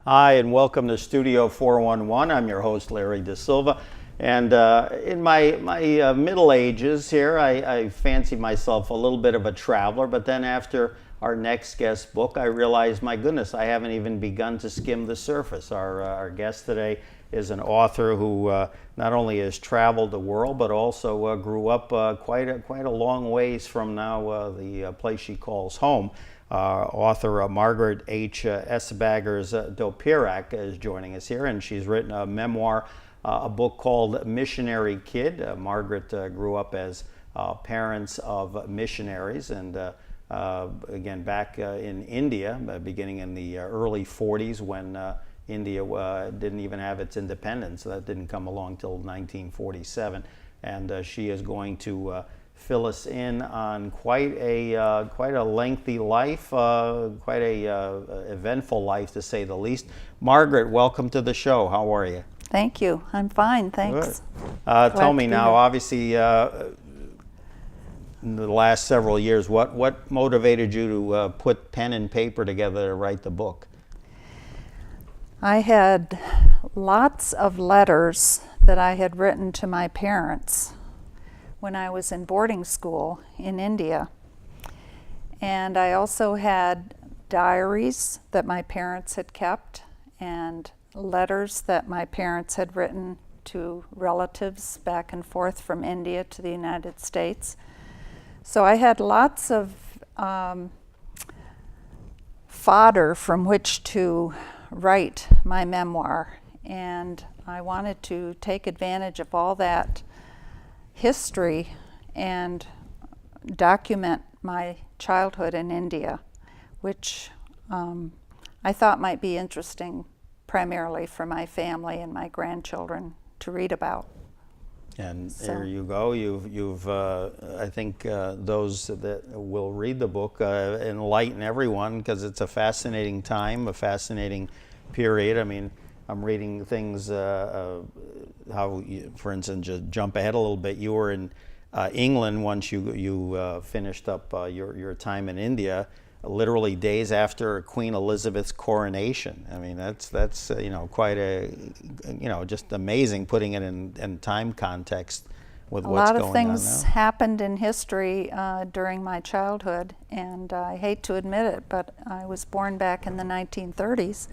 Hi, and welcome to Studio 411. I'm your host, Larry Dasilva. And in my middle ages here, I fancied myself a little bit of a traveler. But then after our next guest book, I realized, my goodness, I haven't even begun to skim the surface. Our guest today is an author who not only has traveled the world, but also grew up quite a long ways from now the place she calls home. Author Margaret H. Esbager's Dopirak is joining us here, and she's written a memoir, a book called Missionary Kid. Margaret grew up as parents of missionaries, and again back in India, beginning in the early 40s when India didn't even have its independence. So that didn't come along till 1947, and she is going to fill us in on quite a lengthy life, quite a eventful life to say the least. Margaret, welcome to the show. How are you? Thank you. I'm fine, thanks. Tell me now, obviously, in the last several years, what motivated you to put pen and paper together to write the book? I had lots of letters that I had written to my parents when I was in boarding school in India. And I also had diaries that my parents had kept and letters that my parents had written to relatives back and forth from India to the United States. So I had lots of fodder from which to write my memoir, and I wanted to take advantage of all that history and document my childhood in India, which I thought might be interesting primarily for my family and my grandchildren to read about. And there you go. You've I think those that will read the book enlighten everyone, because it's a fascinating time, a fascinating period. I mean, I'm reading things, how, for instance, just jump ahead a little bit. You were in England once you finished up your time in India, literally days after Queen Elizabeth's coronation. I mean, that's quite a, just amazing, putting it in time context with what's going on now. A lot of things happened in history during my childhood, and I hate to admit it, but I was born back in the 1930s.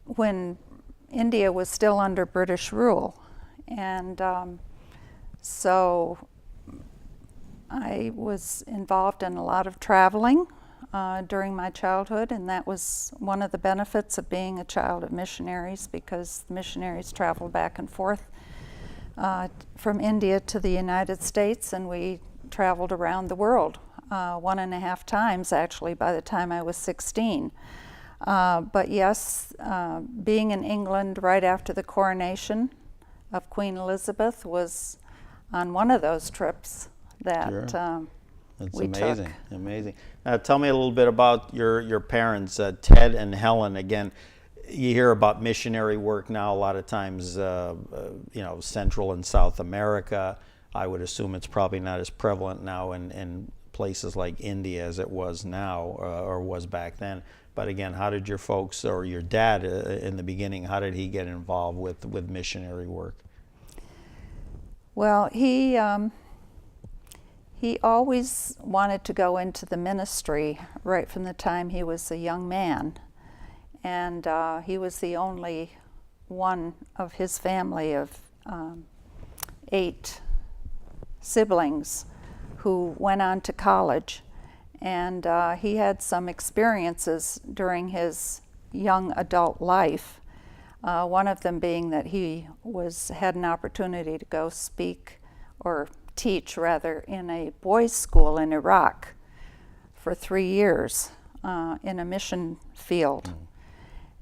When India was still under British rule. And so I was involved in a lot of traveling during my childhood, and that was one of the benefits of being a child of missionaries, because missionaries traveled back and forth from India to the United States, and we traveled around the world 1.5 times actually by the time I was 16. But yes, being in England right after the coronation of Queen Elizabeth was on one of those trips that we took. Amazing. Now, tell me a little bit about your parents, Ted and Helen. Again, you hear about missionary work now a lot of times, Central and South America. I would assume it's probably not as prevalent now in places like India as it was now or was back then. But again, how did your folks, or your dad in the beginning, how did he get involved with missionary work? Well, he always wanted to go into the ministry right from the time he was a young man. And he was the only one of his family of 8 siblings who went on to college. And he had some experiences during his young adult life, one of them being that he had an opportunity to go speak, or teach rather, in a boys' school in Iraq for 3 years in a mission field.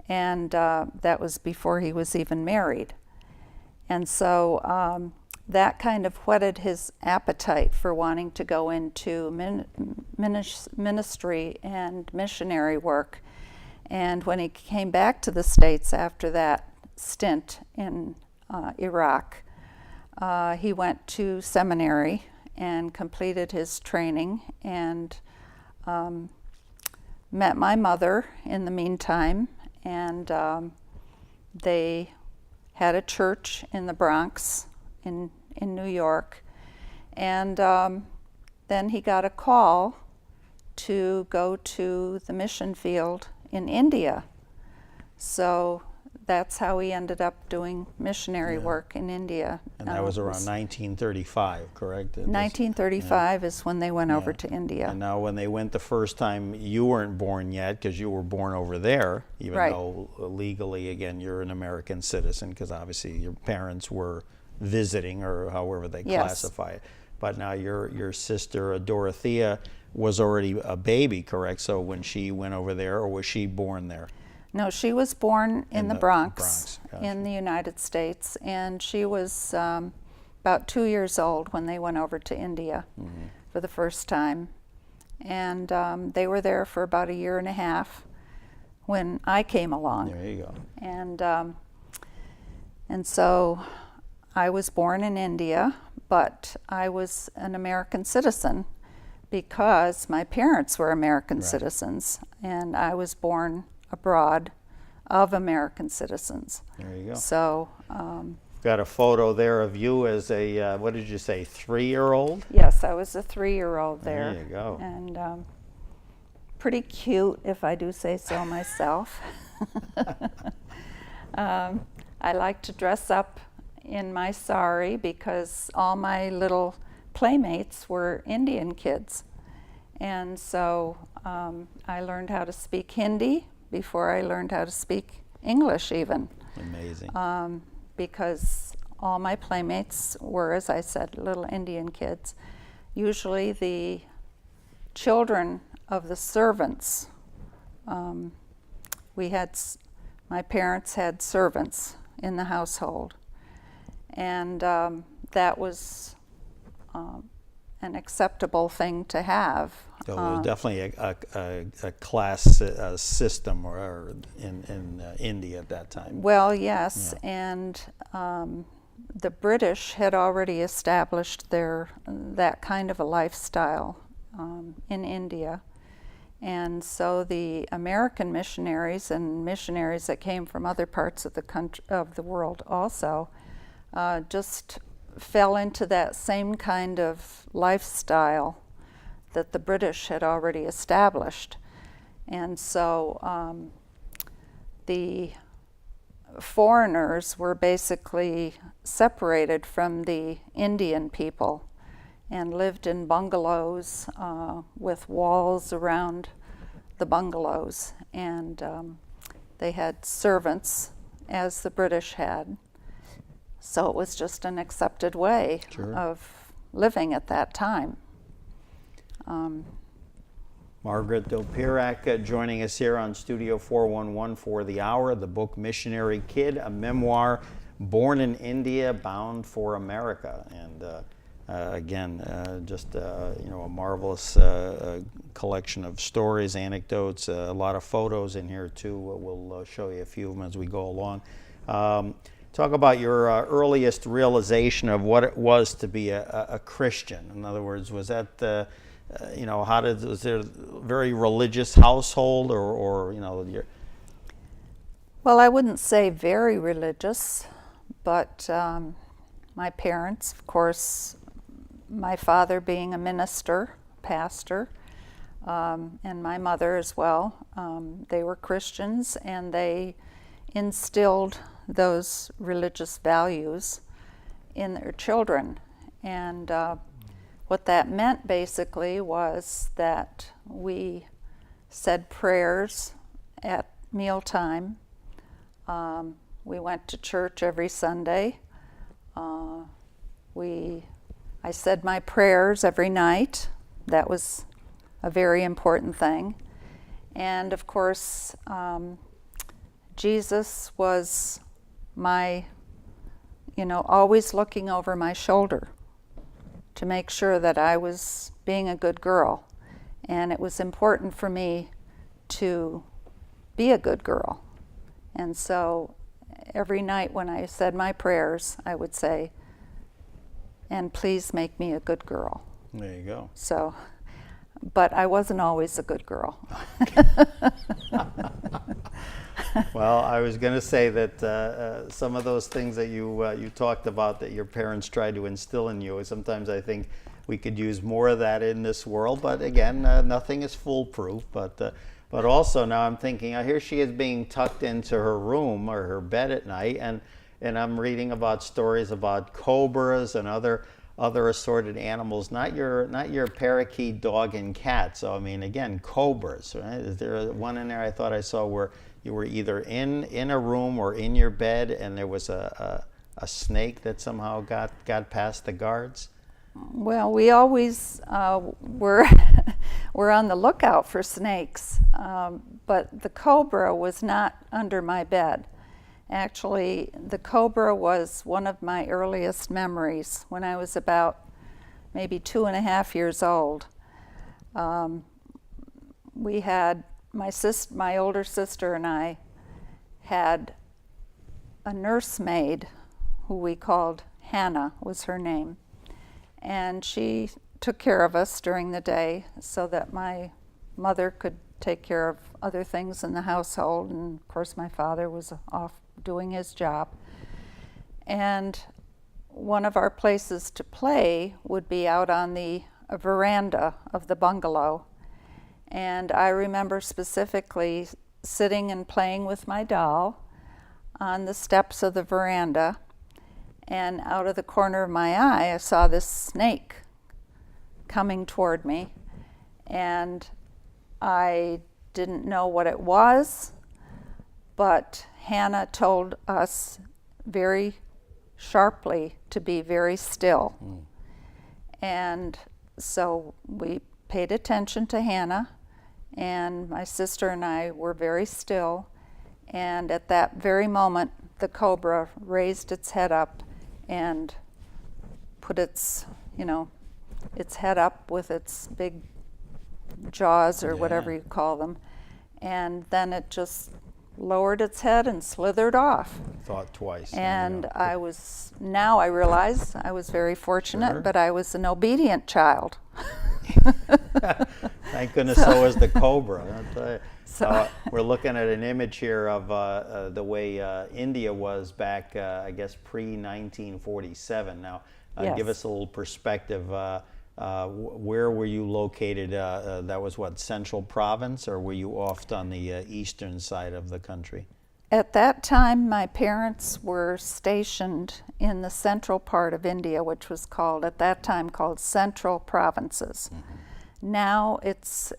And that was before he was even married. And so that kind of whetted his appetite for wanting to go into ministry and missionary work. And when he came back to the States after that stint in Iraq, he went to seminary and completed his training and met my mother in the meantime, and they had a church in the Bronx in New York. And then he got a call to go to the mission field in India. So that's how he ended up doing missionary work in India. And that was around 1935, correct? 1935 is when they went over to India. And now when they went the first time, you weren't born yet because you were born over there, even though legally, again, you're an American citizen because obviously your parents were visiting or however they classify it. But now your sister, Dorothea, was already a baby, correct? So when she went over there, or was she born there? No, she was born in the Bronx Gotcha. in the United States, and she was about 2 years old when they went over to India for the first time. And they were there for about 1.5 years when I came along. There you go. And so I was born in India, but I was an American citizen because my parents were American citizens, and I was born abroad of American citizens. There you go. So, got a photo there of you as a, what did you say, 3-year-old? yes, I was a 3-year-old there. There you go. And pretty cute, if I do say so myself. I like to dress up in my sari because all my little playmates were Indian kids. And so I learned how to speak Hindi before I learned how to speak English even. Amazing. Because all my playmates were, as I said, little Indian kids. Usually the children of the servants, my parents had servants in the household. And that was an acceptable thing to have. So it was definitely a class system or in India at that time. Well, yes, and the British had already established that kind of a lifestyle in India. And so the American missionaries and missionaries that came from other parts of the country, of the world also, just fell into that same kind of lifestyle that the British had already established. And so the foreigners were basically separated from the Indian people and lived in bungalows with walls around the bungalows. And they had servants, as the British had. So it was just an accepted way of living at that time. Margaret Dopirak joining us here on Studio 411 for the hour. The book Missionary Kid, a memoir, born in India, bound for America. And again, just a marvelous collection of stories, anecdotes, a lot of photos in here too. We'll show you a few of them as we go along. Talk about your earliest realization of what it was to be a Christian. In other words, was that was there a very religious household or Well, I wouldn't say very religious, but my parents, of course, my father being a minister, pastor, and my mother as well, they were Christians, and they instilled those religious values in their children. And what that meant basically was that we said prayers at mealtime. We went to church every Sunday. I said my prayers every night. That was a very important thing. And of course, Jesus was always looking over my shoulder to make sure that I was being a good girl. And it was important for me to be a good girl. And so every night when I said my prayers, I would say, "And please make me a good girl." There you go. So but I wasn't always a good girl. Well, I was going to say that some of those things that you talked about that your parents tried to instill in you, sometimes I think we could use more of that in this world. But again, nothing is foolproof. But also now I'm thinking, here she is being tucked into her room or her bed at night, and I'm reading about stories about cobras and other assorted animals, not your parakeet, dog, and cat. So I mean, again, cobras. Right? Is there one in there I thought I saw where you were either in a room or in your bed, and there was a snake that somehow got past the guards? Well, we always were on the lookout for snakes, but the cobra was not under my bed. Actually, the cobra was one of my earliest memories when I was about maybe 2.5 years old. We had my older sister and I had a nursemaid who we called Hannah, was her name. And she took care of us during the day so that my mother could take care of other things in the household. And of course, my father was off doing his job. And one of our places to play would be out on the veranda of the bungalow. And I remember specifically sitting and playing with my doll on the steps of the veranda. And out of the corner of my eye, I saw this snake coming toward me. And I didn't know what it was, but Hannah told us very sharply to be very still. And so we paid attention to Hannah, and my sister and I were very still. And at that very moment, the cobra raised its head up and put its head up with its big jaws or whatever you call them, and then it just lowered its head and slithered off. Thought twice. And I realize I was very fortunate, but I was an obedient child. Thank goodness so was the cobra. We're looking at an image here of the way India was back, I guess, pre-1947. Now, Yes. Give us a little perspective. Where were you located? That was what, Central Province, or were you off on the eastern side of the country? At that time, my parents were stationed in the central part of India, which was at that time called Central Provinces. Now it's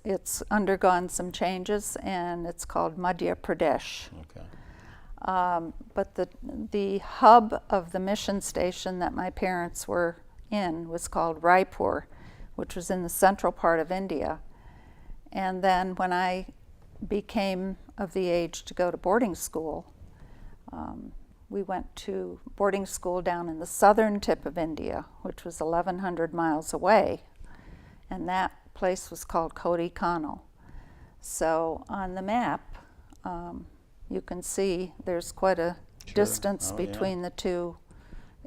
undergone some changes, and it's called Madhya Pradesh. Okay. But the hub of the mission station that my parents were in was called Raipur, which was in the central part of India. And then when I became of the age to go to boarding school, we went to boarding school down in the southern tip of India, which was 1,100 miles away, and that place was called Kodaikanal. So on the map, you can see there's quite a distance between the two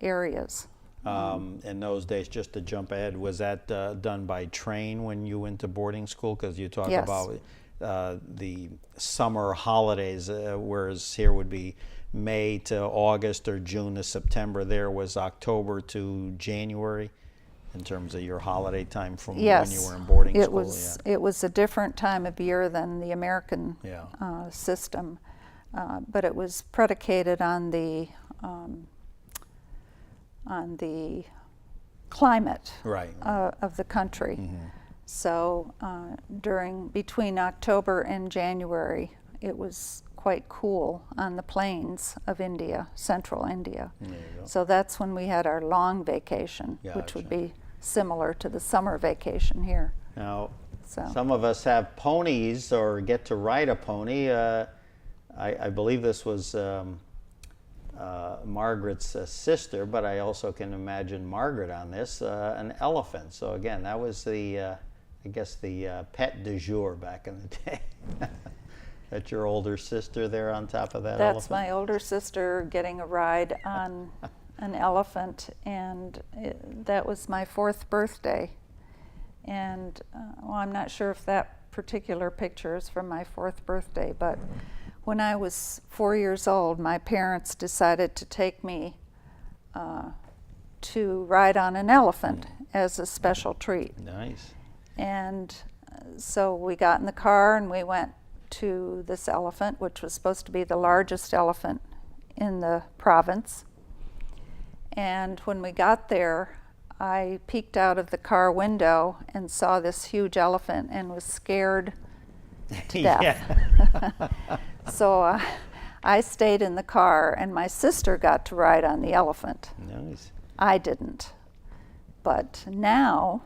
areas. In those days, just to jump ahead, was that done by train when you went to boarding school? Because you talk about the summer holidays, whereas here would be May to August or June to September. There was October to January in terms of your holiday time from when you were in boarding school. It was a different time of year than the American system, but it was predicated on the climate of the country. So between October and January, it was quite cool on the plains of India, central India. So that's when we had our long vacation, which would be similar to the summer vacation here. Now, some of us have ponies or get to ride a pony. I believe this was Margaret's sister, but I also can imagine Margaret on this, an elephant. So again, that was I guess the pet du jour back in the day. That's your older sister there on top of that elephant? That's my older sister getting a ride on an elephant, and that was my 4th birthday. And well, I'm not sure if that particular picture is from my 4th birthday, but when I was 4 years old, my parents decided to take me to ride on an elephant as a special treat. Nice. And so we got in the car and we went to this elephant, which was supposed to be the largest elephant in the province. And when we got there, I peeked out of the car window and saw this huge elephant and was scared to death. So I stayed in the car, and my sister got to ride on the elephant. Nice. I didn't. But now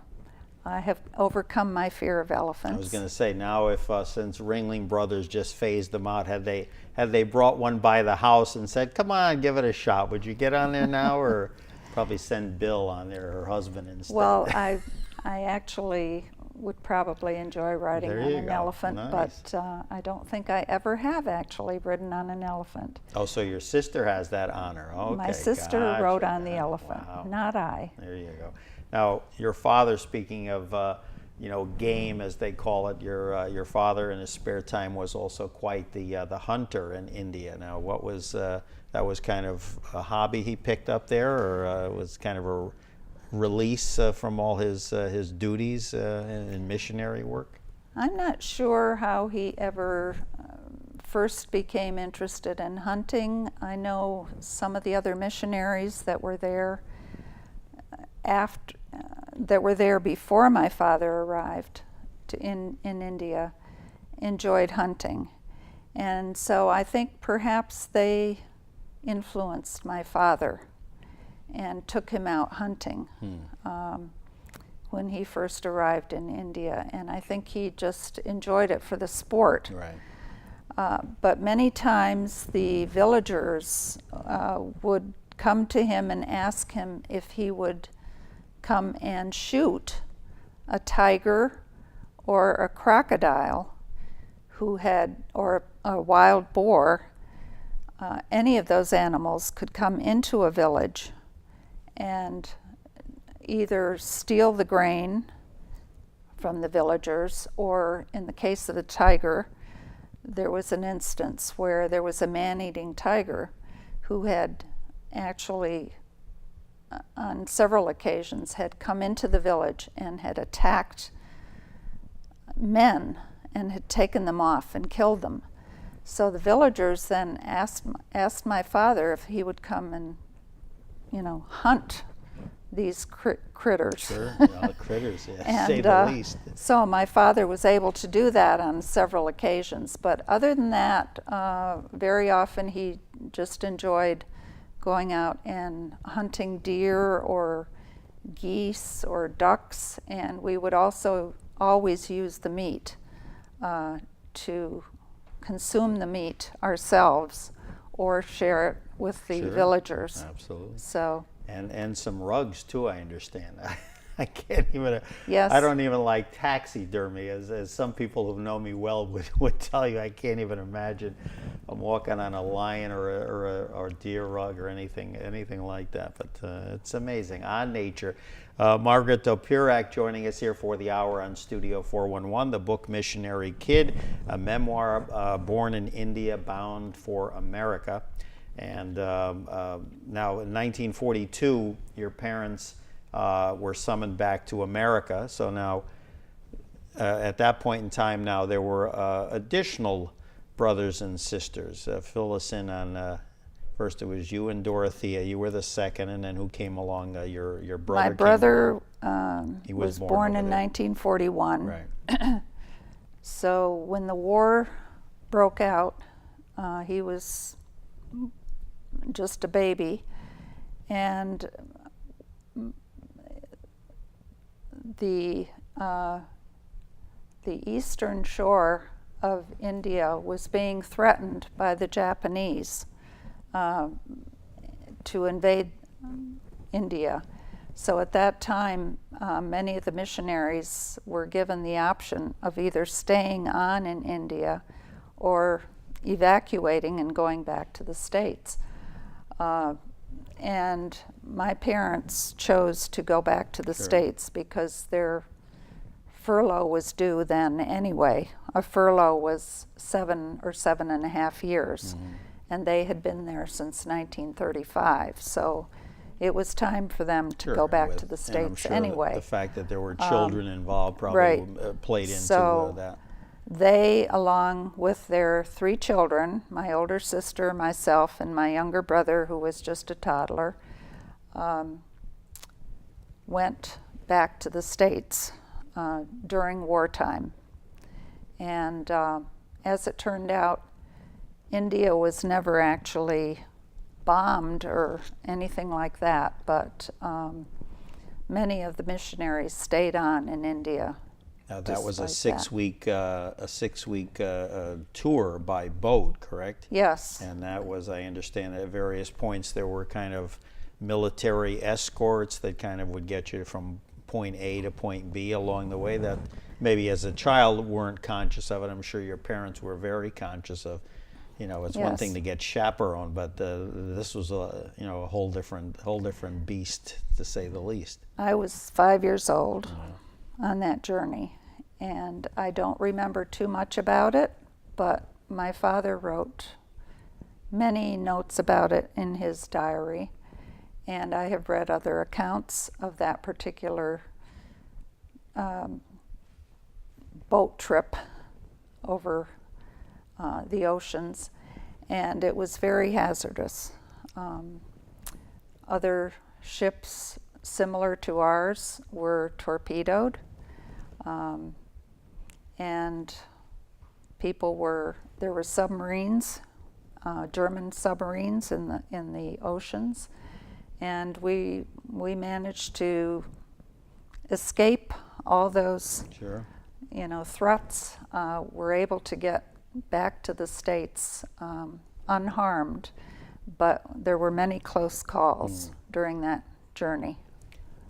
I have overcome my fear of elephants. I was going to say, now if since Ringling Brothers just phased them out, had they brought one by the house and said, "Come on, give it a shot," would you get on there now, or probably send Bill on there, her husband, instead? Well, I actually would probably enjoy riding There on you an go. elephant, Nice. but I don't think I ever have actually ridden on an elephant. Oh, so your sister has that honor. Okay. My sister gotcha. rode on the elephant, Wow. not I. There you go. Now, your father, speaking of game, as they call it, your father in his spare time was also quite the hunter in India. Now, what was that was kind of a hobby he picked up there, or was kind of a release from all his duties in missionary work? I'm not sure how he ever first became interested in hunting. I know some of the other missionaries that were there that were there before my father arrived in India enjoyed hunting. And so I think perhaps they influenced my father and took him out hunting when he first arrived in India. And I think he just enjoyed it for the sport. Right. But many times the villagers would come to him and ask him if he would come and shoot a tiger or a crocodile or a wild boar. Any of those animals could come into a village and either steal the grain from the villagers, or in the case of the tiger, there was an instance where there was a man-eating tiger who had actually on several occasions had come into the village and had attacked men and had taken them off and killed them. So the villagers then asked my father if he would come and, hunt these critters. Sure, the critters, yeah, And say the least. so my father was able to do that on several occasions. But other than that, very often he just enjoyed going out and hunting deer or geese or ducks, and we would also always use the meat to consume the meat ourselves or share it with the Sure. villagers. Absolutely. So And some rugs too, I understand. I can't even. Yes. I don't even like taxidermy, as some people who know me well would tell you. I can't even imagine I'm walking on a lion or a deer rug or anything like that. But it's amazing. On nature. Margaret Dopirak joining us here for the hour on Studio 411. The book Missionary Kid, a memoir born in India, bound for America. And now in 1942, your parents were summoned back to America. So now, at that point in time, now there were additional brothers and sisters. Fill us in on, first it was you and Dorothea. You were the second, and then who came along? Your brother? my brother He was was born born in over there. 1941. Right. So when the war broke out, he was just a baby, and the eastern shore of India was being threatened by the Japanese to invade India. So at that time, many of the missionaries were given the option of either staying on in India or evacuating and going back to the States. And my parents chose to go back to the Sure. States because their furlough was due then anyway. A furlough was 7 or 7.5 years, and they had been there since 1935. So it was time for them to go back to the and I'm States sure anyway. The fact that there were children involved probably right. Played into So that. they, along with their 3 children, my older sister, myself, and my younger brother, who was just a toddler, went back to the States during wartime. And as it turned out, India was never actually bombed or anything like that, but many of the missionaries stayed on in India. Now, that was a 6-week tour by boat, correct? Yes. And that was, I understand, at various points there were kind of military escorts that kind of would get you from point A to point B along the way, that maybe as a child weren't conscious of it. I'm sure your parents were very conscious of. It's one thing to get chaperoned, but this was a whole different beast, to say the least. I was 5 years old on that journey, and I don't remember too much about it, but my father wrote many notes about it in his diary, and I have read other accounts of that particular boat trip over the oceans, and it was very hazardous. Other ships similar to ours were torpedoed, and there were submarines, German submarines in the oceans, and we managed to escape all those threats. Were able to get back to the States unharmed, but there were many close calls during that journey.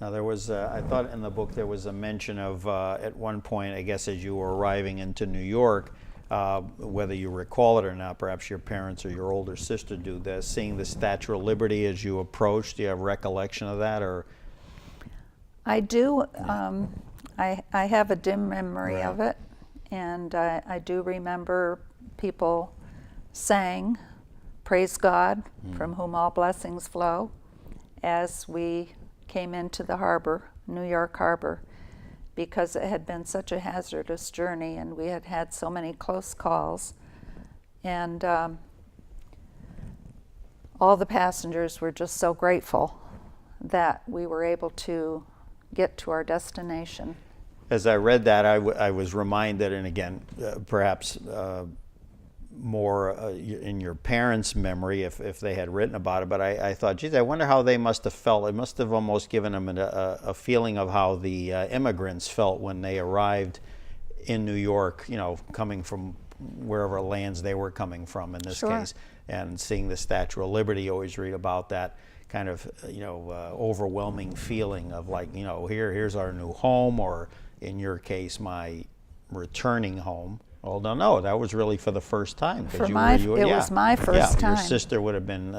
Now, there was, I thought in the book there was a mention of, at one point, I guess as you were arriving into New York, whether you recall it or not, perhaps your parents or your older sister do this, seeing the Statue of Liberty as you approached. Do you have recollection of that? Or I do. I have a dim memory of it, and I do remember people saying, "Praise God, from whom all blessings flow," as we came into the harbor, New York Harbor, because it had been such a hazardous journey and we had had so many close calls. And all the passengers were just so grateful that we were able to get to our destination. As I read that, I was reminded, and again, perhaps more in your parents' memory if they had written about it, but I thought, geez, I wonder how they must have felt. It must have almost given them a feeling of how the immigrants felt when they arrived in New York, coming from wherever lands they were coming from in this case, and seeing the Statue of Liberty. You always read about that kind of, overwhelming feeling of like, here's our new home, or in your case, my returning home. Well, no, that was really for the first time. It was my first time. Your sister would have been,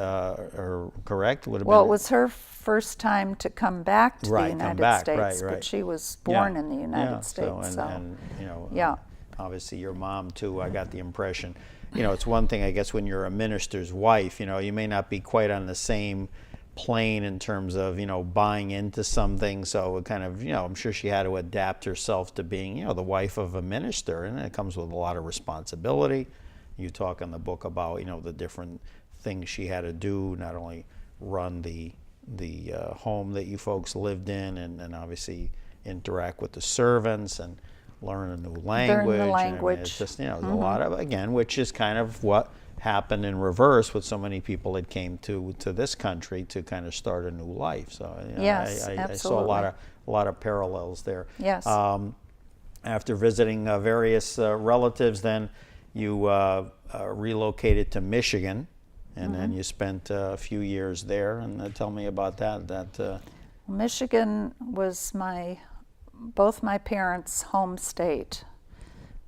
correct? It was her first time to come back to the United States, right. but she was born in the United States. Obviously your mom too, I got the impression. It's one thing, I guess, when you're a minister's wife, you may not be quite on the same plane in terms of, buying into something. So it kind of, I'm sure she had to adapt herself to being, the wife of a minister, and it comes with a lot of responsibility. You talk in the book about, the different things she had to do, not only run the home that you folks lived in, and obviously interact with the servants and learn a new language. Learn the language. It's just, there's a lot of, again, which is kind of what happened in reverse with so many people that came to this country to kind of start a new life. So yes, I saw a lot of parallels there. Yes. After visiting various relatives, then you relocated to Michigan, and then you spent a few years there. And tell me about that. Michigan was both my parents' home state.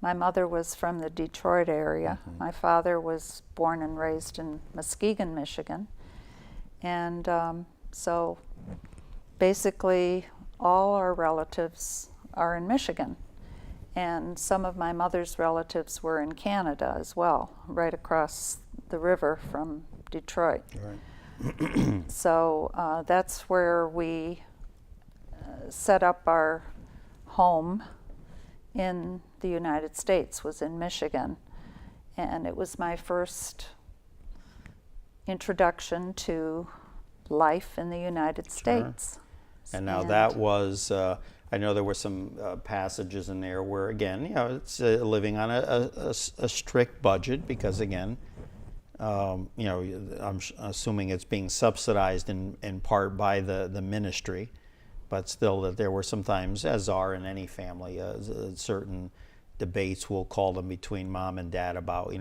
My mother was from the Detroit area. My father was born and raised in Muskegon, Michigan. And so basically all our relatives are in Michigan. And some of my mother's relatives were in Canada as well, right across the river from Detroit. Right. So that's where we set up our home in the United States, was in Michigan. And it was my first introduction to life in the United States. And now that was, I know there were some passages in there where, again, it's living on a strict budget because, again, I'm assuming it's being subsidized in part by the ministry, but still that there were sometimes, as are in any family, certain debates, we'll call them, between mom and dad about,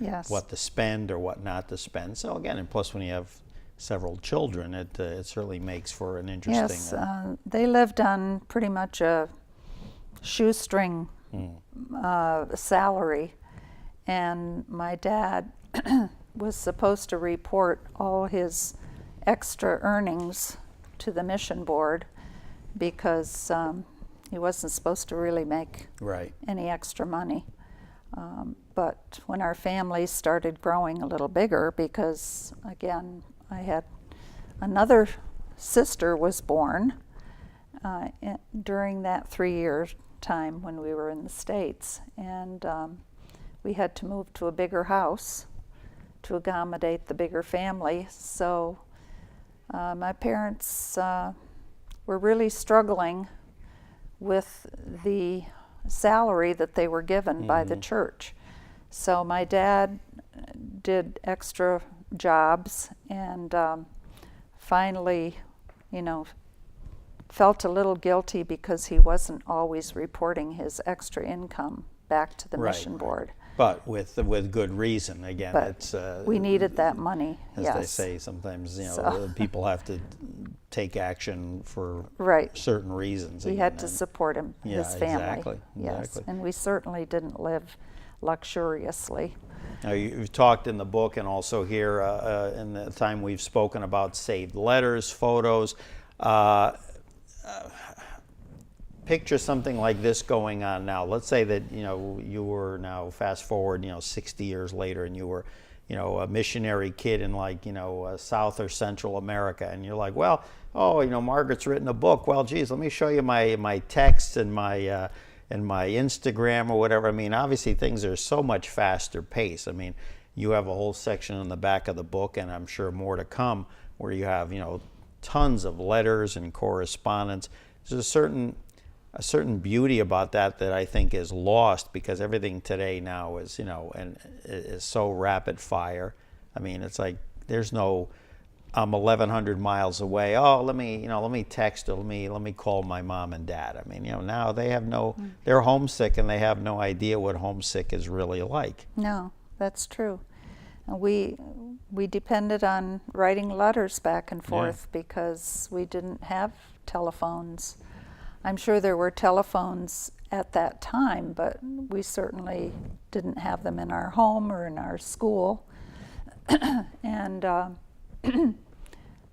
Yes. what to spend or what not to spend. So again, and plus when you have several children, it certainly makes for an interesting... Yes, they lived on pretty much a shoestring salary, and my dad was supposed to report all his extra earnings to the mission board because he wasn't supposed to really make any extra money. But when our family started growing a little bigger, because again, I had another sister was born during that 3-year time when we were in the States, and we had to move to a bigger house to accommodate the bigger family. So my parents were really struggling with the salary that they were given by the church. So my dad did extra jobs and finally, felt a little guilty because he wasn't always reporting his extra income back to the mission board. But with good reason. Again, but it's we needed that money. As yes. they say, sometimes people have to take action for certain reasons. We had to support him, his family. Exactly. Yes, and we certainly didn't live luxuriously. Now, you've talked in the book and also here in the time we've spoken about saved letters, photos. Picture something like this going on now. Let's say that you were now fast forward 60 years later, and you were a missionary kid in South or Central America, and you're like, well, Margaret's written a book. Well, geez, let me show you my texts and my Instagram or whatever. I mean, obviously things are so much faster pace. I mean, you have a whole section in the back of the book, and I'm sure more to come, where you have tons of letters and correspondence. There's a certain beauty about that I think is lost because everything today now is and is so rapid fire. I mean, it's like there's no I'm 1,100 miles away. Oh, let me text or let me call my mom and dad. I mean, now they have they're homesick and they have no idea what homesick is really like. No, that's true. We depended on writing letters back and forth because we didn't have telephones. I'm sure there were telephones at that time, but we certainly didn't have them in our home or in our school. And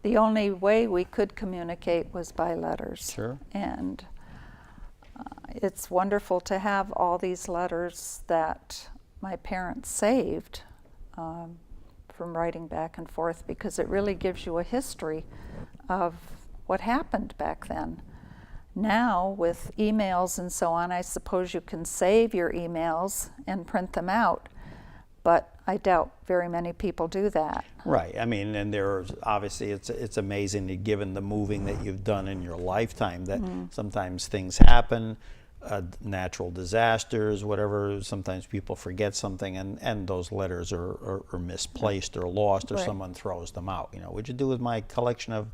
the only way we could communicate was by letters. Sure. And it's wonderful to have all these letters that my parents saved from writing back and forth, because it really gives you a history of what happened back then. Now, with emails and so on, I suppose you can save your emails and print them out, but I doubt very many people do that. Right. I mean, and there's obviously it's amazing that given the moving that you've done in your lifetime, that sometimes things happen, natural disasters, whatever. Sometimes people forget something, and those letters are misplaced or lost, or someone throws them out. What'd you do with my collection of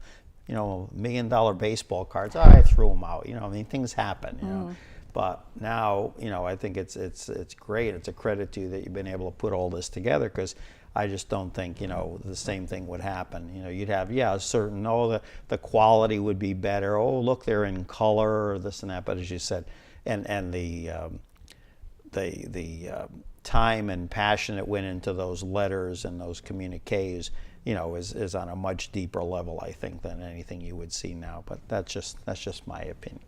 $1 million baseball cards? Oh, I threw them out. I mean, things happen. But now, I think it's great. It's a credit to you that you've been able to put all this together, because I just don't think, the same thing would happen. You'd have, a certain, the quality would be better. Oh, look, they're in color or this and that. But as you said, and the time and passion that went into those letters and those communiques, is on a much deeper level, I think, than anything you would see now. But that's just my opinion.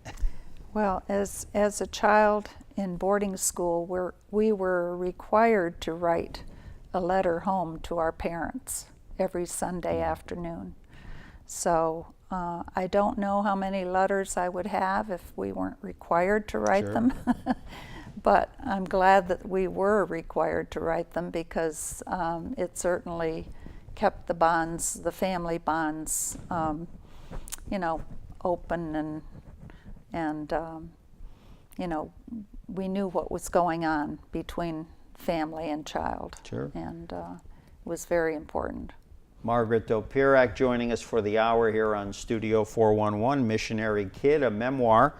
Well, as a child in boarding school, we were required to write a letter home to our parents every Sunday afternoon. So I don't know how many letters I would have if we weren't required to write Sure. them. But I'm glad that we were required to write them, because it certainly kept the bonds, the family bonds, open, and we knew what was going on between family and child. Sure. And it was very important. Margaret Dopirak joining us for the hour here on Studio 411, Missionary Kid, a memoir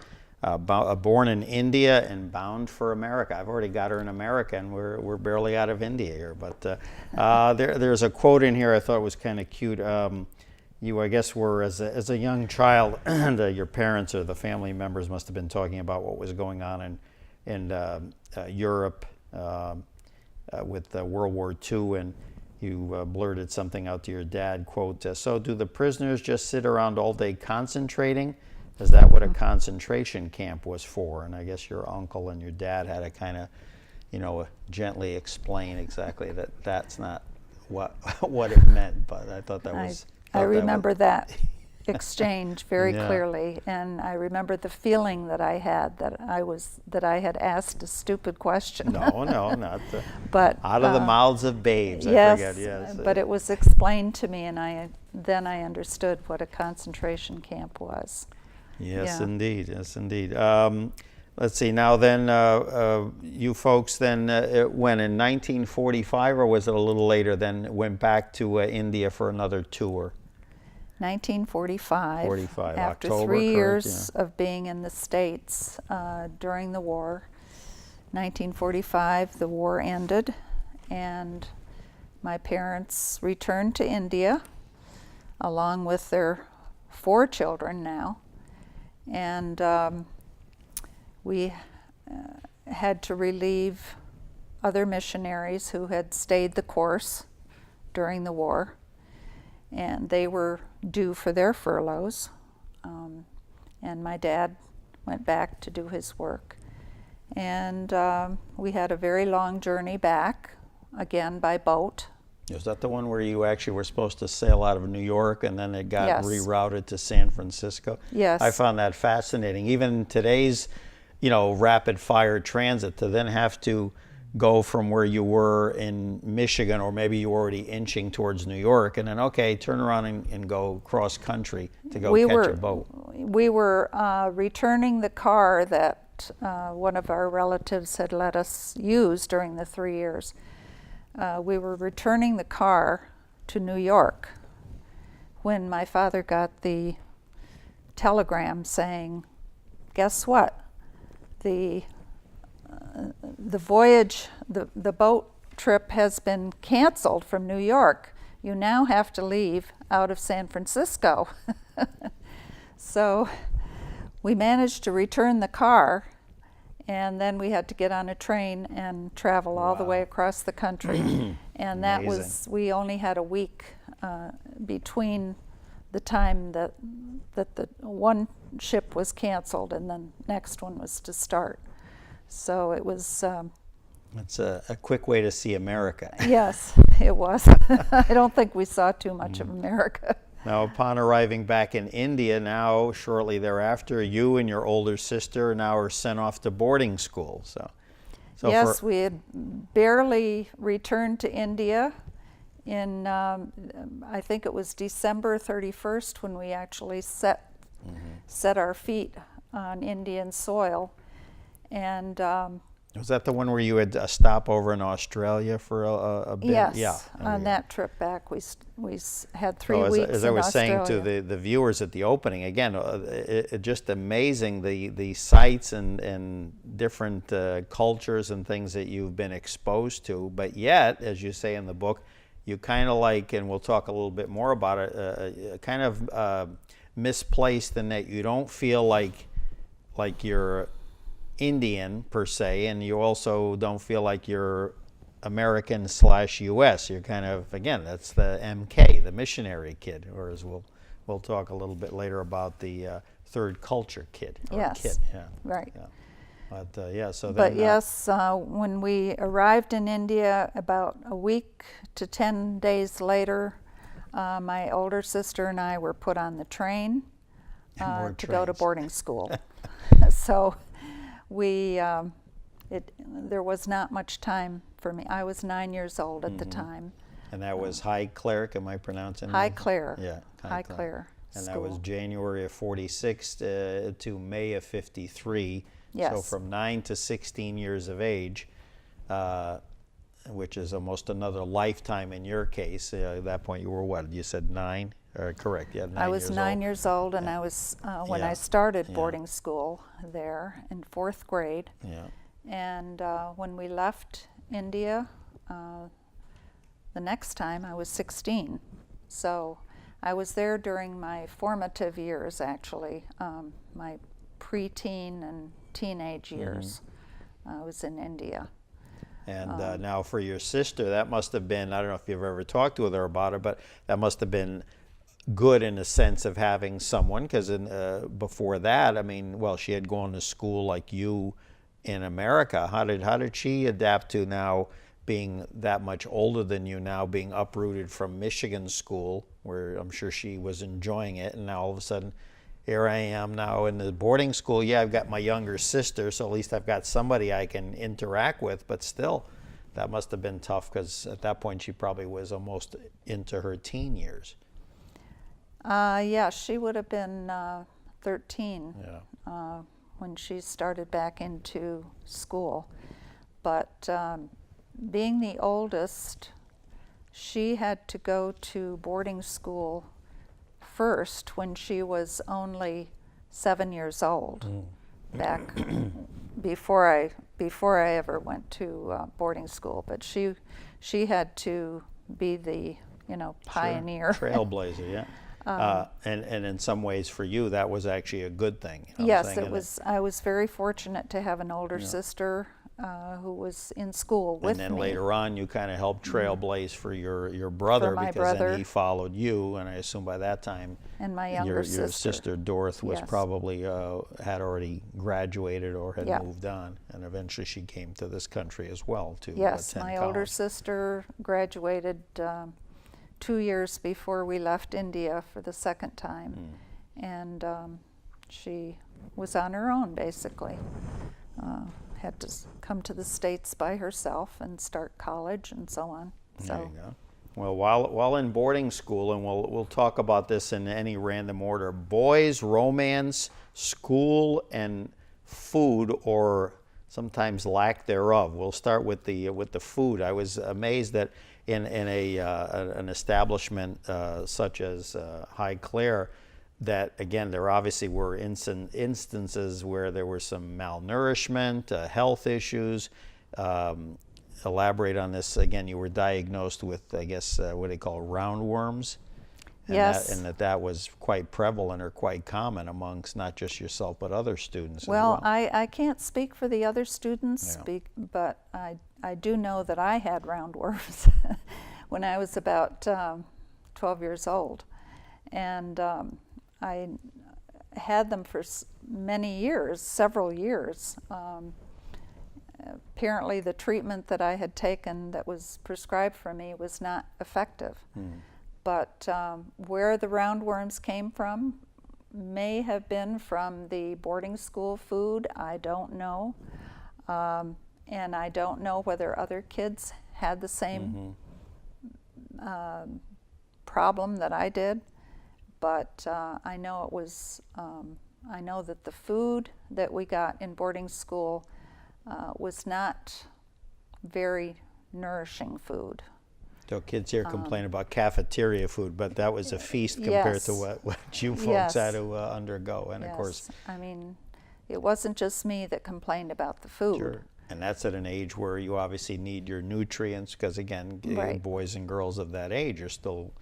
born in India and bound for America. I've already got her in America, and we're barely out of India here. But there's a quote in here I thought was kind of cute. You, I guess, were as a young child, and your parents or the family members must have been talking about what was going on in Europe with World War II, and you blurted something out to your dad, quote, "So do the prisoners just sit around all day concentrating? Is that what a concentration camp was for?" And I guess your uncle and your dad had to kind of, gently explain exactly that that's not what it meant. But I thought that was... I remember that exchange very Yeah. clearly, and I remember the feeling that I had that I had asked a stupid question. No, not But out of the mouths of babes. yes, I forget. Yes, but it was explained to me, and then I understood what a concentration camp was. Yes, Yeah. indeed. Yes, indeed. Let's see. Now, then, you folks then when in 1945, or was it a little later? Then went back to India for another tour. 1945. 45, After October, 3 correct, years of being in the States during the war, 1945, the war ended, and my parents returned to India along with their 4 children now, and we had to relieve other missionaries who had stayed the course during the war, and they were due for their furloughs, and my dad went back to do his work, and we had a very long journey back, again by boat. Is that the one where you actually were supposed to sail out of New York and then it got Yes. rerouted to San Francisco? Yes. I found that fascinating. Even today's, rapid fire transit, to then have to go from where you were in Michigan, or maybe you were already inching towards New York, and then, okay, turn around and go cross country to go catch a boat. We were returning the car that one of our relatives had let us use during the 3 years. We were returning the car to New York when my father got the telegram saying, "Guess what? The voyage, the boat trip has been canceled from New York. You now have to leave out of San Francisco." So we managed to return the car, and then we had to get on a train and travel all the way across the country. And that was, we only had a week between the time that the one ship was canceled and the next one was to start. So it was... It's a quick way to see America. Yes, it was. I don't think we saw too much of America. Now, upon arriving back in India, now shortly thereafter, you and your older sister now are sent off to boarding school. So yes, we had barely returned to India in, I think it was December 31st when we actually set our feet on Indian soil. And was that the one where you had a stopover in Australia for a bit? yes, Yeah. on that trip back, we had 3 weeks in Australia. As I was saying to the viewers at the opening, again, it just amazing the sights and different cultures and things that you've been exposed to. But yet, as you say in the book, you kind of like, and we'll talk a little bit more about it, kind of misplaced in that you don't feel like you're Indian per se, and you also don't feel like you're American/US. You're kind of, again, that's the MK, the missionary kid, or as we'll talk a little bit later about the third culture kid. Or yes, kid. Yeah. right. Yeah. But yeah, so But then. yes, when we arrived in India, about a week to 10 days later, my older sister and I were put on the train More to go to trains. boarding school. So there was not much time for me. I was 9 years old at the time. And that was High Cleric, am I pronouncing it? High Clare. Yeah, High Clare And School. that was January of 46 to May of 53. Yes. So from 9 to 16 years of age, which is almost another lifetime in your case. At that point, you were what? You said 9? Correct, yeah, 9 I was years 9 old. years old, and I was when Yeah. I started Yeah. boarding school there in 4th grade. Yeah. And when we left India, the next time I was 16. So I was there during my formative years, actually, my preteen and teenage years. I was in India. And now for your sister, that must have been, I don't know if you've ever talked with her about it, but that must have been good in the sense of having someone, because before that, I mean, well, she had gone to school like you in America. How did she adapt to now being that much older than you, now being uprooted from Michigan school, where I'm sure she was enjoying it, and now all of a sudden here I am now in the boarding school. Yeah, I've got my younger sister, so at least I've got somebody I can interact with, but still, that must have been tough, because at that point she probably was almost into her teen years. Yeah, she would have been 13 Yeah. when she started back into school. But being the oldest, she had to go to boarding school first when she was only 7 years old, back before I ever went to boarding school. But she had to be the pioneer. Sure. Trailblazer, yeah. And in some ways for you, that was actually a good thing. You know what I'm Yes, saying? it And was. I was very fortunate to have an older sister who was in school with me. And then later on, you kind of helped trailblaze for your brother, For my because then brother. he followed you, and I assume by that time, And my younger your sister. sister Dorothy was Yes. probably had already graduated or had Yeah. moved on, and eventually she came to this country as well to Yes, attend my college. older sister graduated 2 years before we left India for the second time, and she was on her own basically. Had to come to the States by herself and start college and so on. There you go. Well, while in boarding school, and we'll talk about this in any random order: boys, romance, school, and food, or sometimes lack thereof. We'll start with the food. I was amazed that in an establishment such as High Clare, that again there obviously were instances where there was some malnourishment, health issues. Elaborate on this again. You were diagnosed with, I guess, what they call roundworms. And Yes. that was quite prevalent or quite common amongst not just yourself but other students Well, as well. I can't speak for the other students, Yeah. but I do know that I had roundworms when I was about 12 years old. And I had them for many years, several years. Apparently the treatment that I had taken that was prescribed for me was not effective. But where the roundworms came from may have been from the boarding school food. I don't know. And I don't know whether other kids had the same problem that I did. But I know it was, I know that the food that we got in boarding school was not very nourishing food. So kids here complain about cafeteria food, but that was a feast compared Yes. to what you folks Yes. had to undergo. And Yes. of course, I mean, it wasn't just me that complained about the food. sure. And that's at an age where you obviously need your nutrients, because again, Right. boys and girls of that age are still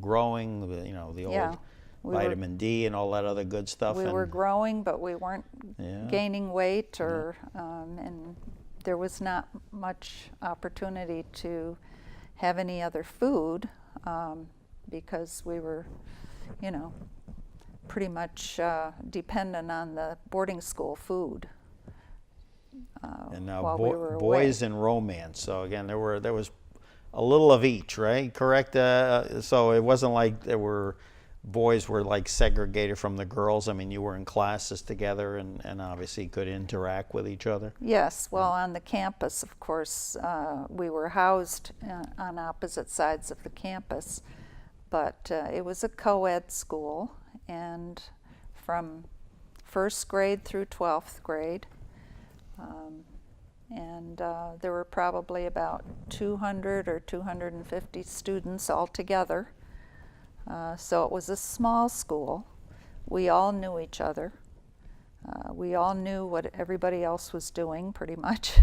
growing. The Yeah. old We were- vitamin D and all that other good stuff. We were growing, but we weren't Yeah. gaining weight, or and there was not much opportunity to have any other food because we were, pretty much dependent on the boarding school food. And now while we were away. boys and romance. So again, there was a little of each, right? Correct. So it wasn't like boys were like segregated from the girls. I mean, you were in classes together and obviously could interact with each other. Yes, well, on the campus, of course, we were housed on opposite sides of the campus, but it was a co-ed school, and from first grade through 12th grade, and there were probably about 200 or 250 students altogether. So it was a small school. We all knew each other. We all knew what everybody else was doing, pretty much.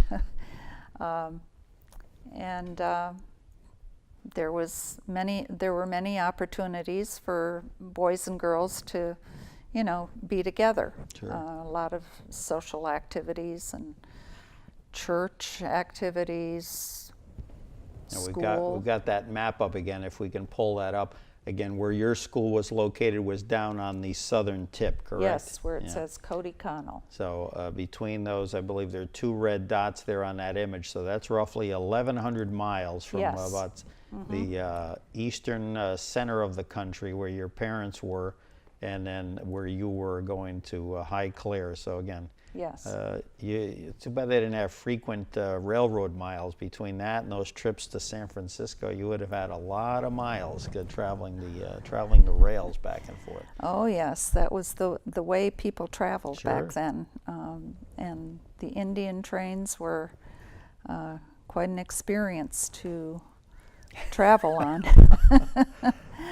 And there were many opportunities for boys and girls to, be together. Sure. A lot of social activities and church activities. And School. we've got that map up again. If we can pull that up again, where your school was located was down on the southern tip, correct? Yes, where it Yeah. says Cody Connell. So between those, I believe there are 2 red dots there on that image. So that's roughly 1,100 miles from Yes. about the eastern center of the country where your parents were, and then where you were going to High Clare. So again, Yes. it's too bad they didn't have frequent railroad miles between that and those trips to San Francisco. You would have had a lot of miles traveling the rails back and forth. Oh yes, that was the way people traveled Sure. back then, and the Indian trains were quite an experience to travel on.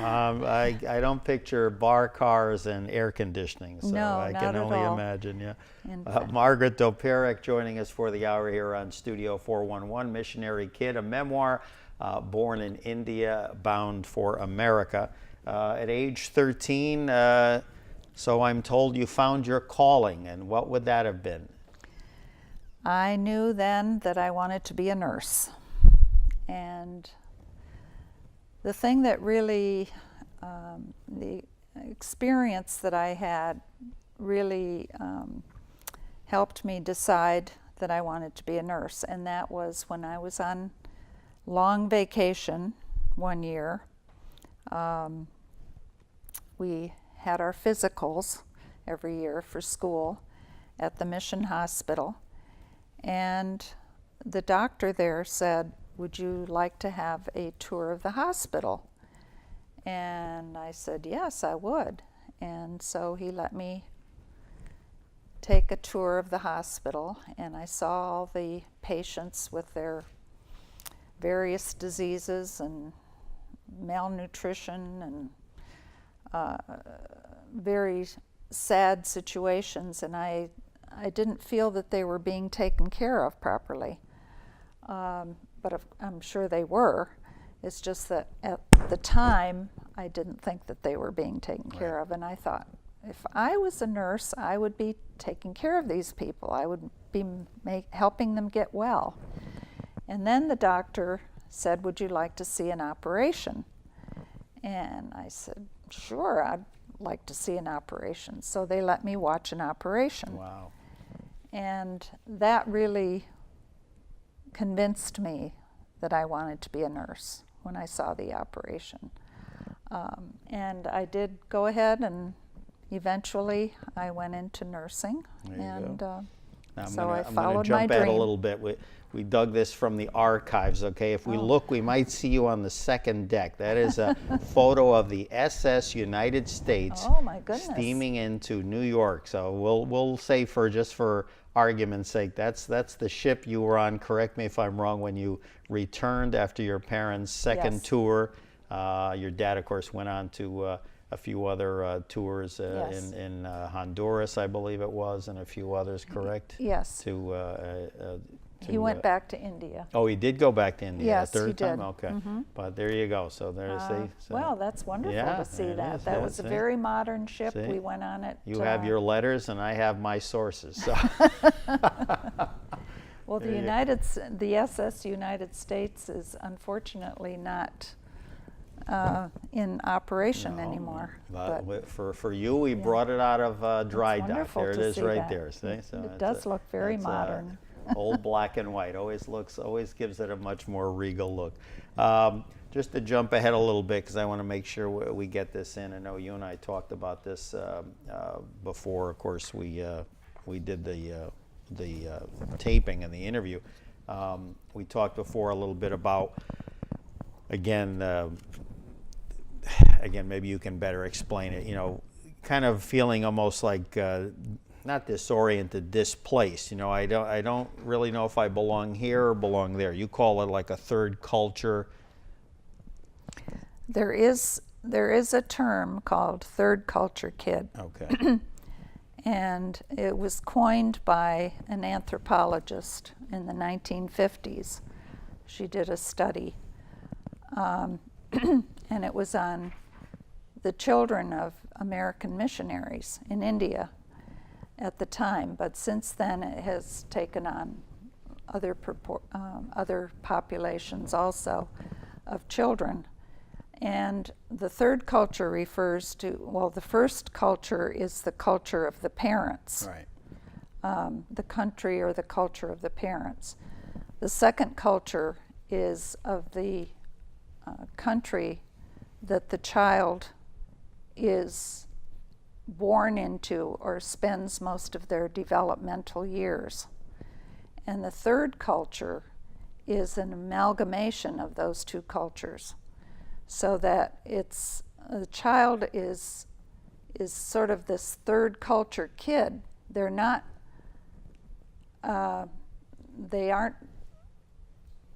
I don't picture bar cars and air conditioning, so No, I not can at only all. imagine. Yeah. In fact- Margaret Dopirak joining us for the hour here on Studio 411, Missionary Kid, a memoir, born in India, bound for America. At age 13, so I'm told you found your calling, and what would that have been? I knew then that I wanted to be a nurse, and the thing that really, the experience that I had really helped me decide that I wanted to be a nurse, and that was when I was on long vacation one year. We had our physicals every year for school at the mission hospital, and the doctor there said, "Would you like to have a tour of the hospital?" And I said, "Yes, I would." And so he let me take a tour of the hospital, and I saw all the patients with their various diseases and malnutrition and very sad situations, and I didn't feel that they were being taken care of properly. But I'm sure they were. It's just that at the time, I didn't think that they were being taken care of. And I thought, if I was a nurse, I would be taking care of these people. I would be helping them get well. And then the doctor said, "Would you like to see an operation?" And I said, "Sure, I'd like to see an operation." So they let me watch an operation. Wow. And that really convinced me that I wanted to be a nurse when I saw the operation. And I did go ahead, and eventually I went into nursing. There you And Now so I I'm gonna followed my jump ahead a dream. little bit. We dug this from the archives, okay? If we look, we might see you on the second deck. That is a photo of the SS United States Oh my goodness. steaming into New York. So we'll say, for argument's sake, that's the ship you were on. Correct me if I'm wrong. When you returned after your parents' second Yes. tour, your dad, of course, went on to a few other tours Yes. in Honduras, I believe it was, and a few others. Correct? Yes. He went back to India. Oh, he did go back to India Yes, a third he time? did. Okay. But there you go. So there's Well, that's wonderful Yeah, to see it that. is, That yeah, was a see. very modern ship. See? We went on it. You have your letters, and I have my sources. So Well, the SS United States is unfortunately not in operation anymore. But for you, we brought it out of dry dock. wonderful There it to is, see right that. there. See? So It does look very modern. Old black and white always gives it a much more regal look. Just to jump ahead a little bit, because I want to make sure we get this in. I know you and I talked about this before. Of course, we did the taping and the interview. We talked before a little bit about, again, maybe you can better explain it. You know, kind of feeling almost like not disoriented, displaced. You know, I don't really know if I belong here or belong there. You call it like a third culture. There is a term called third culture kid. Okay. And it was coined by an anthropologist in the 1950s. She did a study, and it was on the children of American missionaries in India at the time. But since then, it has taken on other populations also of children. And the third culture refers to, well, the first culture is the culture of the parents. Right. The country or the culture of the parents. The second culture is of the country that the child is born into or spends most of their developmental years. And the third culture is an amalgamation of those two cultures, so that the child is sort of this third culture kid. They're not, they aren't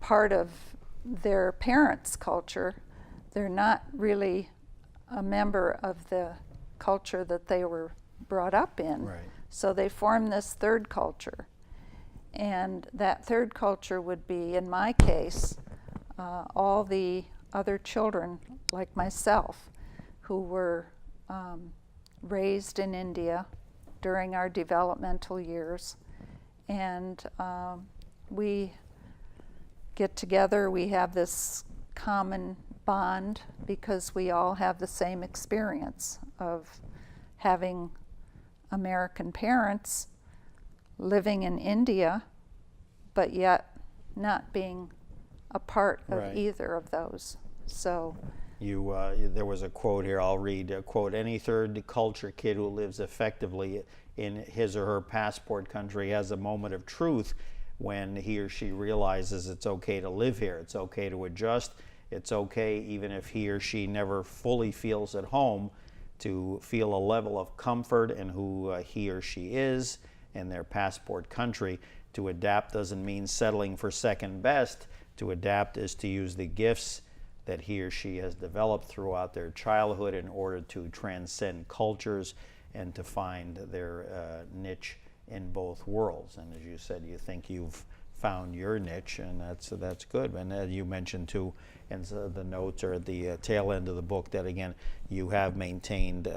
part of their parents' culture. They're not really a member of the culture that they were brought up in. Right. So they form this third culture. And that third culture would be, in my case, all the other children like myself who were raised in India during our developmental years. And we get together, we have this common bond because we all have the same experience of having American parents living in India, but yet not being a part of Right. either of those. So There was a quote here, I'll read, quote, "Any third culture kid who lives effectively in his or her passport country has a moment of truth when he or she realizes it's okay to live here, it's okay to adjust, it's okay even if he or she never fully feels at home to feel a level of comfort in who he or she is in their passport country. To adapt doesn't mean settling for second best. To adapt is to use the gifts that he or she has developed throughout their childhood in order to transcend cultures and to find their niche in both worlds." And as you said, you think you've found your niche, and that's good. And you mentioned too, in the notes or at the tail end of the book, that again you have maintained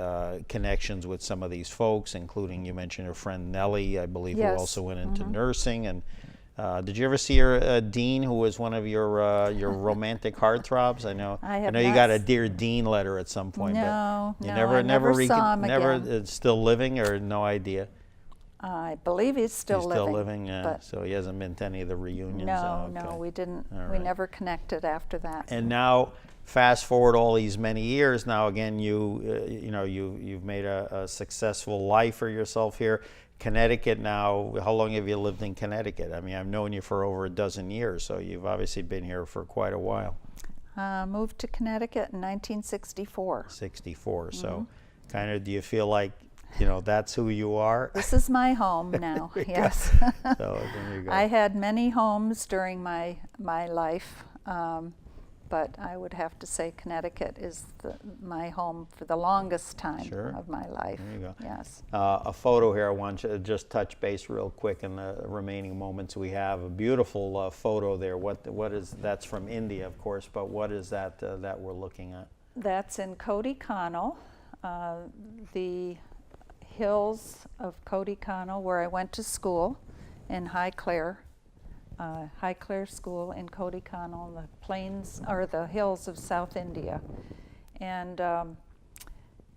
connections with some of these folks, including, you mentioned your friend Nellie, I believe, Yes. who also went into nursing. And did you ever see your Dean, who was one of your romantic heartthrobs? I know you got a Dear Dean letter at some point. No, but you I never saw him again. Still living, or no idea? I believe he's still living. Still living, but so he hasn't been to any of the reunions. no, Okay. no, we didn't. All We right. never connected after that. And now, fast forward all these many years. Now again, you've made a successful life for yourself here. Connecticut now. How long have you lived in Connecticut? I mean, I've known you for over a dozen years, so you've obviously been here for quite a while. Moved to Connecticut in 1964. 64. So, kind of, do you feel like, that's who you are? This is my home now. Yes. So there you go. I had many homes during my life, but I would have to say Connecticut is my home for the longest time Sure. of my life. There you go. Yes. A photo here. I want you to just touch base real quick in the remaining moments we have. A beautiful photo there. What is that's from India, of course, but what is that that we're looking at? That's in Kodaikanal, the hills of Kodaikanal, where I went to school in Highclere School in Kodaikanal, the plains or the hills of South India, and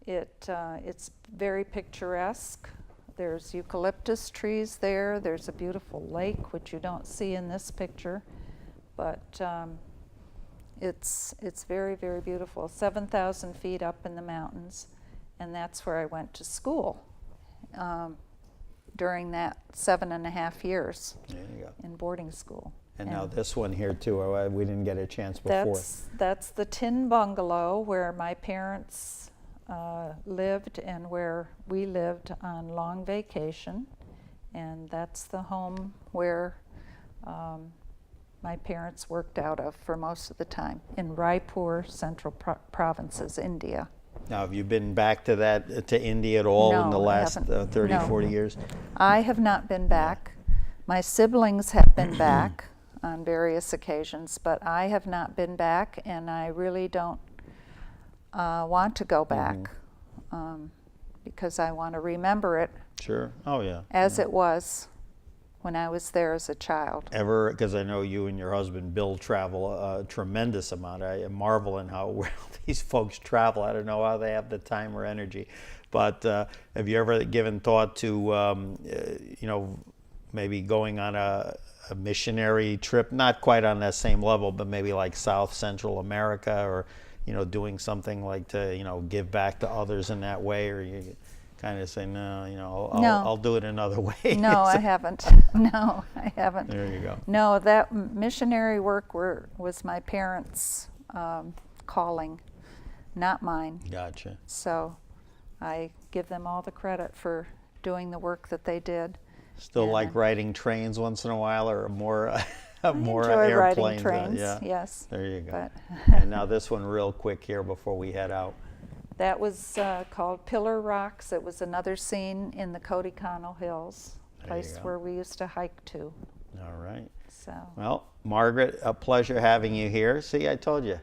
it's very picturesque. There's eucalyptus trees there. There's a beautiful lake, which you don't see in this picture, but it's very, very beautiful. 7,000 feet up in the mountains, and that's where I went to school during that 7.5 years There you go. in boarding school. And now this one here too, we didn't get a chance before. That's the tin bungalow where my parents lived and where we lived on long vacation. And that's the home where my parents worked out of for most of the time, in Raipur, Central Provinces, India. Now, have you been back to India at all in the No, I last haven't. 30, No. 40 years? I have not been back. My siblings have been back on various occasions, but I have not been back, and I really don't want to go back because I want to remember it Sure. Oh, yeah. as it was when I was there as a child. Ever, because I know you and your husband Bill travel a tremendous amount. I marvel in how well these folks travel. I don't know how they have the time or energy. But have you ever given thought to, maybe going on a missionary trip, not quite on that same level, but maybe like South Central America, or, doing something like to, give back to others in that way, or you kind of say, no, I'll do it another way? No, I haven't. No, I haven't. There you go. No, that missionary work was my parents' calling, not mine. Gotcha. So I give them all the credit for doing the work that they did. Still And like riding trains once in a while, or more more enjoy airplanes? riding trains, Yeah. yes. There you go. But And now this one real quick here before we head out. that was called Pillar Rocks. It was another scene in the Kodaikanal Hills, There you place go. where we used to hike to. All right. So Well, Margaret, a pleasure having you here. See, I told you.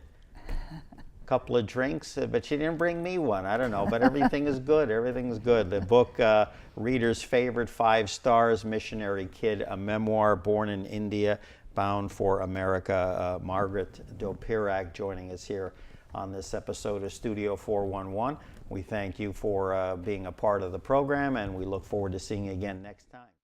Couple of drinks, but you didn't bring me one. I don't know, but everything is good. Everything's good. The book, reader's favorite, 5 stars, Missionary Kid, a memoir, born in India, bound for America. Margaret Dopirak joining us here on this episode of Studio 411. We thank you for being a part of the program, and we look forward to seeing you again next time.